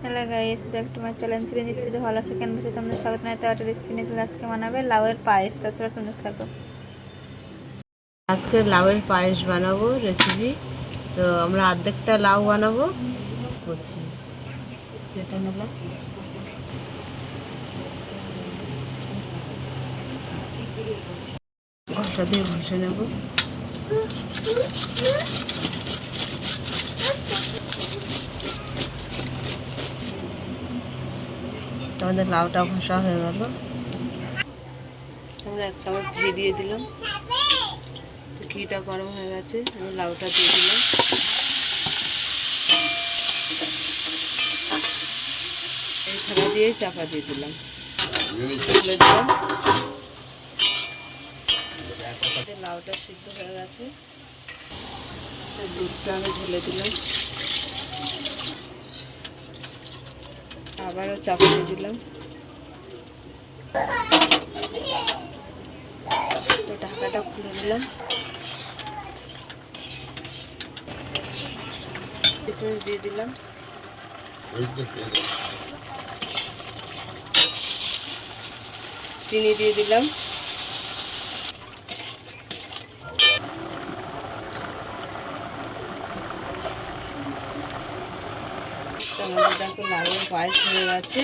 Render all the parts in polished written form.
Hello guys, back to my channel Chiranjit. যদি ভালো আছে কেন বলছে তোমরা স্বাগত জানাতে একটা রেসিপি নিয়ে আজকে বানাবে লাউয়ের পায়েস। তাছাড়া তোমরা থাকো। আজকে লাউয়ের পায়েস বানাবো রেসিপি। তো আমরা অর্ধেকটা লাউ বানাবো করছি। কেটে নিলাম, ঘষা দিয়ে ঘষে নেব। আমাদের লাউটা ঘষা হয়ে গেল। আমরা 1 চামচ ঘি দিয়ে দিলাম। ঘিটা গরম হয়ে গেছে, আমি লাউটা দিয়ে দিলাম। এই থালা দিয়ে চাপা দিয়ে দিলাম, তুলে দিলাম। লাউটা সিদ্ধ হয়ে গেছে, দুধটা আমি ঢেলে দিলাম, আবারও চাপা দিয়ে দিলাম। তো ঢাকাটা খুলে দিলাম, কিশমিশ দিয়ে দিলাম, চিনি দিয়ে দিলাম, আমাদের দেখো লাউয়ের পায়েস হয়ে গেছে।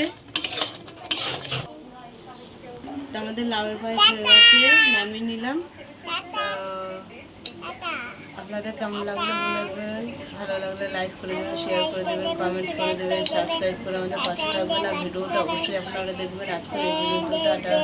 আমাদের লাউয়ের পায়েস হয়ে গেছে, নামিয়ে নিলাম। আপনাদের কেমন লাগলো বলবেন, ভালো লাগলে লাইক করে দেবেন, শেয়ার করে দেবেন, কমেন্ট করে দেবেন, সাবস্ক্রাইব করে আমাদের পাশে থাকবেন। আর ভিডিওটা অবশ্যই আপনারা দেখবেন। আজকের এই ভিডিওটা